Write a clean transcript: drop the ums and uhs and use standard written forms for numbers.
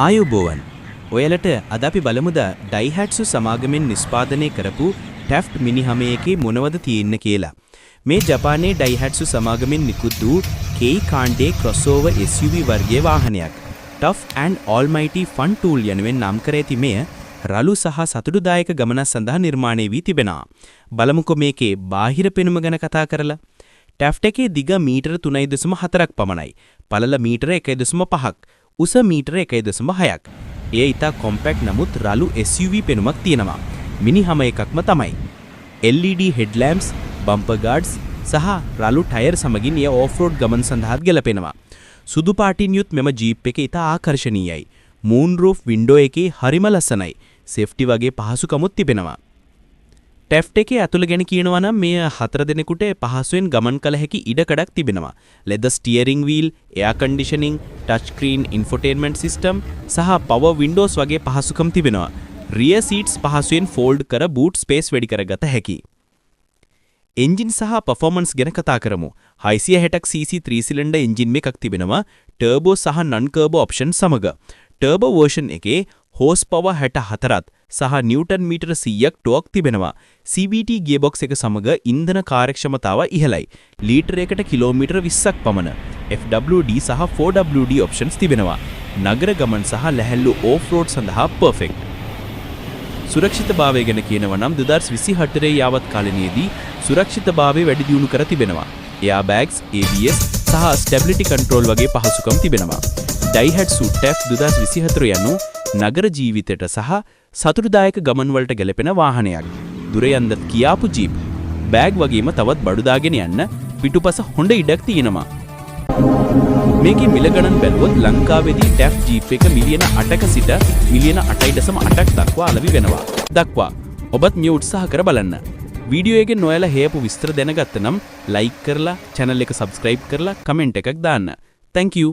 ආයුබෝවන්. ඔයාලට අද අපි බලමුද ඩයිහැට්සු සමාගමෙන් නිෂ්පාදනය කරපු ටැෆ්ට් මිනිහමයකේ මොනවද තියෙන්නේ කියලා. මේ ජපානයේ ඩයිහැට්සු සමාගමෙන් නිකුත් වූ කේයි කාණ්ඩේ ක්‍රොස්ஓවර් SUV වර්ගයේ වාහනයක්. ටෆ් ඇන්ඩ් ඕල්මයිටි ෆන් ටූල් යනුවෙන් නම් කර ඇති මෙය රළු සහ සතුටුදායක ගමනක් සඳහා නිර්මාණය වී තිබෙනවා. බලමුකෝ මේකේ බාහිර පෙනුම ගැන කතා කරලා. ටැෆ්ට් එකේ දිග මීටර 3.4ක් පමණයි. පළල මීටර 1.5ක්. උස මීටර 1.6ක්. එය ඉතා කොම්පැක්ට් නමුත් රළු SUV පෙනුමක් තියෙනවා. මිනි හැම එකක්ම තමයි. LED headlamps, bumper guards සහ රළු ටයර් සමගින් එය ඕෆ්-රෝඩ් ගමන් සඳහාත් ගැලපෙනවා. සුදු පාටින් යුත් මෙම ජීප් එක ඉතා ආකර්ශනීයයි. මූන් රූෆ් වින්ඩෝ එකේ හරිම ලස්සනයි. සේෆ්ටි වගේ පහසුකමුත් තිබෙනවා. ටැෆ්ට් එකේ ඇතුළ ගැන කියනවා නම් මෙය 4 දෙනෙකුට පහසුවෙන් ගමන් කළ හැකි ඉඩකඩක් තිබෙනවා. leather steering wheel, air conditioning, touch screen infotainment system සහ power windows වගේ පහසුකම් තිබෙනවා. rear seats පහසුවෙන් fold කර boot space වැඩි කරගත හැකියි. එන්ජින් සහ performance ගැන කතා කරමු. 660ක් cc 3 cylinder එන්ජින් එකක් තිබෙනවා turbo සහ non turbo option සමග. turbo version එකේ horse power 64ක් සහ නිව්ටන් මීටර 100ක් ටෝක් තිබෙනවා. CVT gearbox එක සමග ඉන්ධන කාර්යක්ෂමතාව ඉහළයි. ලීටරයකට කිලෝමීටර 20ක් පමණ. FWD සහ 4WD options තිබෙනවා. නගර ගමන් සහ ලැහැල්ලු ඕෆ්-රෝඩ් සඳහා perfect. සුරක්ෂිතභාවය ගැන කියනවා නම් 2024 යාවත් කාලෙනේදී සුරක්ෂිතභාවය වැඩි දියුණු කර තිබෙනවා. airbags, ABS සහ stability control වගේ පහසුකම් තිබෙනවා. Daihatsu TEF 2024 යනු නගර ජීවිතයට සහ සතුටුදායක ගමන් වලට ගැලපෙන වාහනයක්. දුර යන්නත් කියාපු ජීප්. බෑග් වගේම තවත් බඩු දාගෙන යන්න පිටුපස හොඳ ඉඩක් තියෙනවා. මේකේ මිල ගණන් බැලුවොත් ලංකාවේදී TEF ජීප් එක මිලියන 8ක සිට මිලියන 8.8ක් දක්වා අලෙවි වෙනවා. ඔබත් මේ උත්සාහ කර බලන්න. වීඩියෝ එකෙන් ඔයාලා හේපු විස්තර දැනගත්ත නම් ලයික් කරලා channel එක subscribe කරලා comment එකක් දාන්න. Thank you.